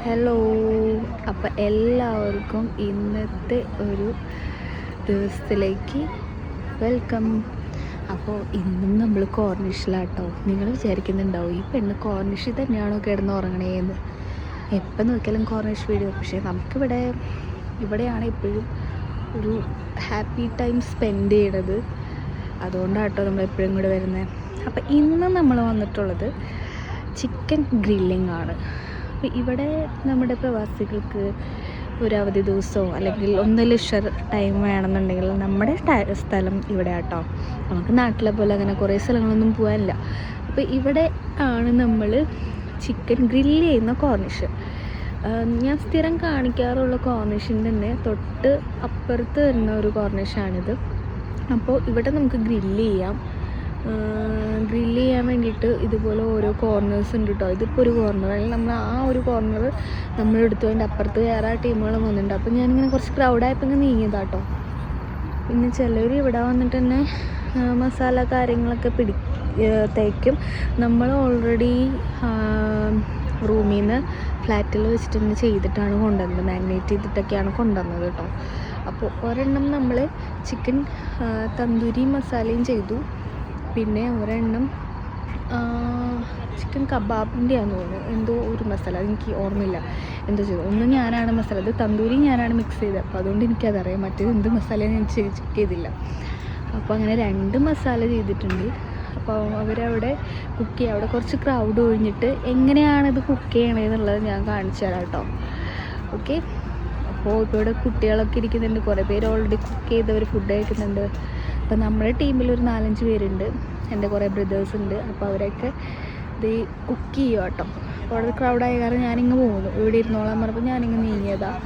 Hello, അപ്പോൾ എല്ലാവർക്കും ഇന്നത്തെ ഒരു ദിവസത്തിലേക്ക് വെൽക്കം. അപ്പോൾ ഇന്നും നമ്മൾ കോർണിഷിലാട്ടോ. നിങ്ങൾ വിചാരിക്കുന്നുണ്ടാവും ഈ പെണ്ണ് കോർണിഷിൽ തന്നെയാണോ കിടന്ന് ഉറങ്ങണേന്ന്. എപ്പം നോക്കിയാലും കോർണിഷ് വീഡിയോ. പക്ഷേ ഇവിടെയാണ് എപ്പോഴും ഒരു ഹാപ്പി ടൈം സ്പെൻഡ് ചെയ്യണത്. അതുകൊണ്ടാട്ടോ നമ്മൾ എപ്പോഴും കൂടെ വരുന്നത്. അപ്പോൾ ഇന്ന് നമ്മൾ വന്നിട്ടുള്ളത് ചിക്കൻ ഗ്രില്ലിംഗ് ആണ്. അപ്പോൾ ഇവിടെ നമ്മുടെ പ്രവാസികൾക്ക് ഒരു അവധി ദിവസമോ അല്ലെങ്കിൽ ഒന്ന് ലിഷർ ടൈം വേണമെന്നുണ്ടെങ്കിൽ നമ്മുടെ സ്ഥലം ഇവിടെ ആട്ടോ. നമുക്ക് നാട്ടിലെ പോലെ അങ്ങനെ കുറേ സ്ഥലങ്ങളൊന്നും പോകാനില്ല. അപ്പോൾ ഇവിടെ ആണ് നമ്മൾ ചിക്കൻ ഗ്രില്ല് ചെയ്യുന്ന കോർണിഷ്. ഞാൻ സ്ഥിരം കാണിക്കാറുള്ള കോർണിഷിൻ്റെ തന്നെ തൊട്ട് അപ്പുറത്ത് വരുന്ന ഒരു കോർണിഷാണിത്. അപ്പോൾ ഇവിടെ നമുക്ക് ഗ്രില്ല് ചെയ്യാൻ വേണ്ടിയിട്ട് ഇതുപോലെ ഓരോ കോർണേഴ്സ് ഉണ്ട് കേട്ടോ. ഇതിപ്പോൾ ഒരു കോർണർ, അല്ലെങ്കിൽ നമ്മൾ ആ ഒരു കോർണർ നമ്മളെടുത്തു അതിൻ്റെ അപ്പുറത്ത് വേറെ ടീമുകളും വന്നിട്ടുണ്ട്. അപ്പോൾ ഞാനിങ്ങനെ കുറച്ച് ക്രൗഡായപ്പോൾ ഇങ്ങനെ നീങ്ങിയതാട്ടോ. പിന്നെ ചിലർ ഇവിടെ വന്നിട്ട് തന്നെ മസാല കാര്യങ്ങളൊക്കെ തേക്കും. നമ്മൾ ഓൾറെഡി റൂമിൽ നിന്ന് ഫ്ലാറ്റിൽ വെച്ചിട്ട് തന്നെ ചെയ്തിട്ടാണ് കൊണ്ടുവന്നത്, മാഗ്നേറ്റ് ചെയ്തിട്ടൊക്കെയാണ് കൊണ്ടുവന്നത് കേട്ടോ. അപ്പോൾ ഒരെണ്ണം നമ്മൾ ചിക്കൻ തന്തൂരി മസാലയും ചെയ്തു. പിന്നെ ഒരെണ്ണം ചിക്കൻ കബാബിൻ്റെ ആണെന്ന് തോന്നുന്നു, എന്തോ ഒരു മസാല, എനിക്ക് ഓർമ്മയില്ല എന്തോ ചെയ്തു. ഒന്ന് ഞാനാണ് മസാല, അത് തന്തൂരി ഞാനാണ് മിക്സ് ചെയ്തത്. അപ്പോൾ അതുകൊണ്ട് എനിക്കതറിയാം. മറ്റേത് എന്ത് മസാല ഞാൻ ചെക്ക് ചെയ്തില്ല. അപ്പോൾ അങ്ങനെ 2 മസാല ചെയ്തിട്ടുണ്ട്. അപ്പോൾ അവരവിടെ കുക്ക് ചെയ്യുക. അവിടെ കുറച്ച് ക്രൗഡ് ഒഴിഞ്ഞിട്ട് എങ്ങനെയാണിത് കുക്ക് ചെയ്യണതെന്നുള്ളത് ഞാൻ കാണിച്ചു തരാം കേട്ടോ. ഓക്കെ. അപ്പോൾ ഇപ്പോൾ ഇവിടെ കുട്ടികളൊക്കെ ഇരിക്കുന്നുണ്ട്. കുറേ പേര് ഓൾറെഡി കുക്ക് ചെയ്തവർ ഫുഡ് കഴിക്കുന്നുണ്ട്. അപ്പോൾ നമ്മുടെ ടീമിൽ ഒരു 4-5 പേരുണ്ട്. എൻ്റെ കുറേ ബ്രദേഴ്സ് ഉണ്ട്. അപ്പോൾ അവരൊക്കെ ഇത് കുക്ക് ചെയ്യുക കേട്ടോ. അപ്പോൾ അവിടെ ക്രൗഡായ കാരണം ഞാനിങ്ങ് പോകുന്നു. ഇവിടെ ഇരുന്നോളാൻ പറഞ്ഞപ്പോൾ ഞാനിങ്ങ് നീങ്ങിയതാണ്.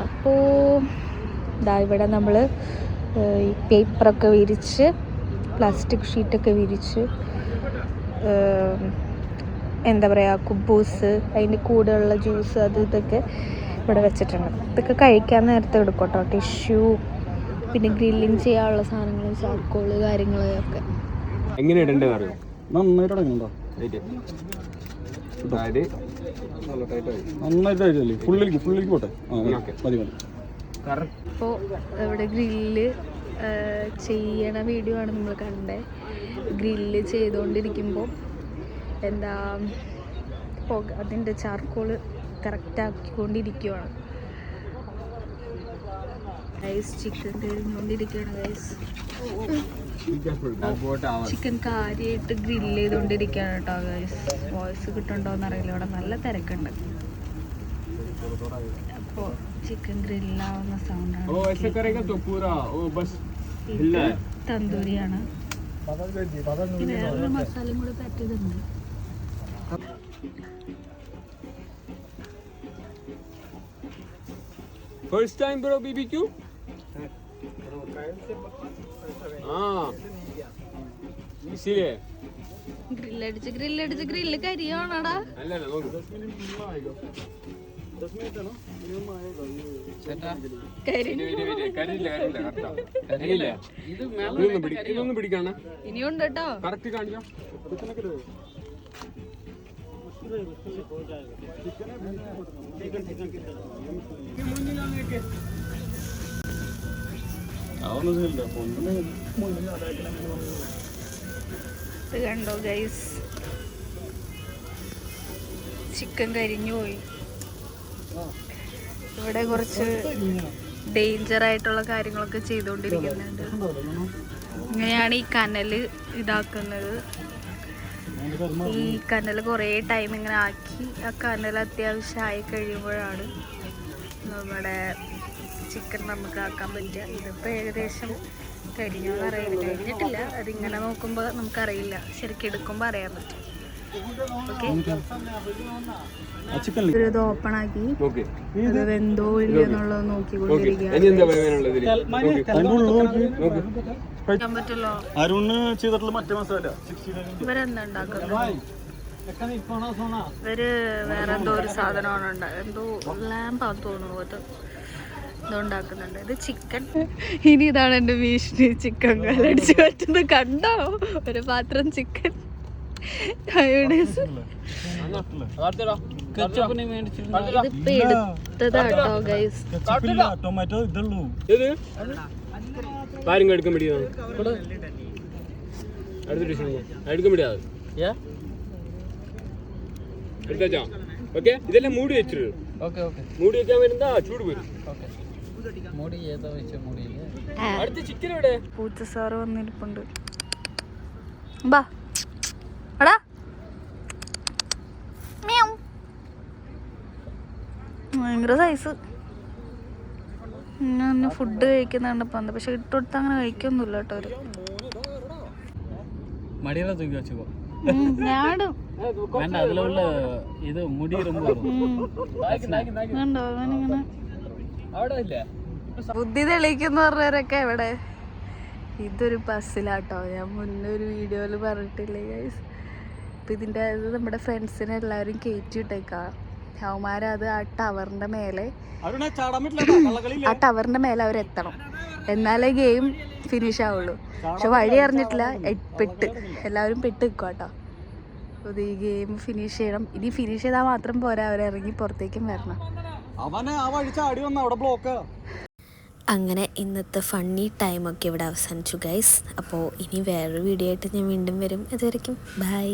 അപ്പോൾ ഇവിടെ നമ്മൾ ഈ പേപ്പറൊക്കെ വിരിച്ച്, പ്ലാസ്റ്റിക് ഷീറ്റൊക്കെ വിരിച്ച്, എന്താ പറയുക, കുബൂസ്, അതിൻ്റെ കൂടെയുള്ള ജ്യൂസ്, ഇതൊക്കെ ഇവിടെ വെച്ചിട്ടുണ്ട്. ഇതൊക്കെ കഴിക്കാൻ നേരത്തെ എടുക്കും കേട്ടോ. ടിഷ്യൂ, പിന്നെ ഗ്രില്ലിങ് ചെയ്യാനുള്ള സാധനങ്ങൾ, ചാർക്കോള്, കാര്യങ്ങളൊക്കെ. എങ്ങനെ ഇടണ്ടേ അറിയോ? നന്നായിട്ട് ഇടങ്ങുന്നുണ്ടോ? നന്നായിട്ടല്ലേ? ഫുള്ളിലേക്ക് പോട്ടെ. മതി. ഇപ്പോൾ ഇവിടെ ഗ്രില്ല് ചെയ്യണ വീഡിയോ ആണ് നമ്മൾ കണ്ടത്. ഗ്രില്ല് ചെയ്തുകൊണ്ടിരിക്കുമ്പോൾ അതിൻ്റെ ചാർക്കോള് കറക്റ്റാക്കിക്കൊണ്ടിരിക്കുകയാണ് ഗൈസ്. ചിക്കൻ കഴിഞ്ഞുകൊണ്ടിരിക്കുകയാണ് ഗൈസ്. ചിക്കൻ കാര്യമായിട്ട് ഗ്രില്ല് ചെയ്തുകൊണ്ടിരിക്കുകയാണ് കേട്ടോ ഗൈസ്. വോയിസ് കിട്ടുന്നുണ്ടോയെന്ന് അറിയില്ല, ഇവിടെ നല്ല തിരക്കുണ്ട്. അപ്പോൾ ചിക്കൻ ഗ്രില്ലാവുന്ന സൗണ്ടാണ്. തന്തൂരിയാണ്. പിന്നെ വേറൊരു മസാലയും കൂടെ പറ്റിയതുണ്ട്. First time bro BBQ? ഇസിലേ ഗ്രില്ല് കരിയാണോടാ? അല്ലല്ല നോക്ക്. ഇതൊന്നും പിടിക്കാണ്. ഇനിയുണ്ട് കേട്ടോ. കറക്റ്റ് കാണിക്കാം. ഇത് കണ്ടോ ഗൈസ്, ചിക്കൻ കരിഞ്ഞു പോയി. ഇവിടെ കുറച്ച് ഡേഞ്ചർ ആയിട്ടുള്ള കാര്യങ്ങളൊക്കെ ചെയ്തുകൊണ്ടിരിക്കുന്നുണ്ട്. ഇങ്ങനെയാണ് ഈ കനൽ ഇതാക്കുന്നത്. ഈ കനൽ കുറേ ടൈം ഇങ്ങനെ ആക്കി, ആ കനൽ അത്യാവശ്യമായി കഴിയുമ്പോഴാണ് നമ്മുടെ ചിക്കൻ നമുക്ക് ആക്കാൻ പറ്റുക. ഇതിപ്പോൾ ഏകദേശം കരിഞ്ഞോന്ന് അറിയില്ല, കഴിഞ്ഞിട്ടില്ല. അതിങ്ങനെ നോക്കുമ്പോൾ നമുക്കറിയില്ല, ശരിക്കും എടുക്കുമ്പോൾ അറിയാൻ പറ്റും. ഓക്കെ, ഇത് ഓപ്പൺ ആക്കി അത് വെന്തോ ഇല്ലെന്നുള്ളത് നോക്കിക്കൊണ്ടിരിക്കുകയാണ്. ഇവരെന്താ ഉണ്ടാക്കുന്നത്? ഇവര് വേറെ എന്തോ ഒരു സാധനമാണ് എന്തോ ലാമ്പാന്ന് തോന്നുന്നു. ഇതുണ്ടാക്കുന്നുണ്ട്. ഇത് ചിക്കൻ. ഇനി ഇതാണ് എൻ്റെ ഭീഷണി, ചിക്കൻ കാലടിച്ച് പറ്റുന്നത്. കണ്ടോ? ഒരു പാത്രം ചിക്കൻ. ഇതിപ്പോ എടുത്തതാട്ടോ ഗൈസ്. ടൊമാറ്റോ ഇതുള്ളൂ. ഏത് പാരും എടുക്കാൻ വേണ്ടിയാണ് അടുത്ത ഡിഷ് എടുക്കാൻ വേണ്ടിയാ എടുത്താ. ഓക്കെ, ഇതെല്ലാം മൂടി വെച്ചിട്ട് മൂടി വെക്കാൻ വരുന്ന ചൂട് വരും. അടുത്ത ചിക്കൻ എവിടെ? പൂച്ച സാറ് വന്നിരിപ്പുണ്ട്. ബാ എടാ, ഭയങ്കര സൈസ്. ഞാൻ ഫുഡ് കഴിക്കുന്നുണ്ട് ഇപ്പം, പക്ഷെ ഇട്ടുകൊടുത്ത് അങ്ങനെ കഴിക്കൊന്നുമില്ല കേട്ടോ അവര്. മടിയെല്ലാം തൂക്കി വെച്ചോ. ഞാടും ഇത് മുടി കണ്ടോ അവനിങ്ങനെ ബുദ്ധി തെളിയിക്കുന്ന പറഞ്ഞവരൊക്കെ എവിടെ. ഇതൊരു ബസ്സിലാട്ടോ, ഞാൻ മുന്നേ ഒരു വീഡിയോയിൽ പറഞ്ഞിട്ടില്ലേ ഗൈസ്. അപ്പം ഇതിൻ്റെ അത് നമ്മുടെ ഫ്രണ്ട്സിനെ എല്ലാവരും കയറ്റി വിട്ടേക്കാം. അവന്മാരത് ആ ടവറിൻ്റെ മേലെ അവരെത്തണം, എന്നാലേ ഗെയിം ഫിനിഷ് ആവുള്ളൂ. പക്ഷെ വഴി അറിഞ്ഞിട്ടില്ല, പെട്ട് എല്ലാവരും പെട്ട് നിൽക്കുക കേട്ടോ. അത് ഈ ഗെയിം ഫിനിഷ് ചെയ്യണം. ഇനി ഫിനിഷ് ചെയ്താൽ മാത്രം പോരാ, അവരിറങ്ങി പുറത്തേക്കും വരണം. അങ്ങനെ ഇന്നത്തെ ഫണ്ണി ടൈമൊക്കെ ഇവിടെ അവസാനിച്ചു ഗൈസ്. അപ്പോൾ ഇനി വേറൊരു വീഡിയോ ആയിട്ട് ഞാൻ വീണ്ടും വരും. അതുവരെയ്ക്കും ബൈ.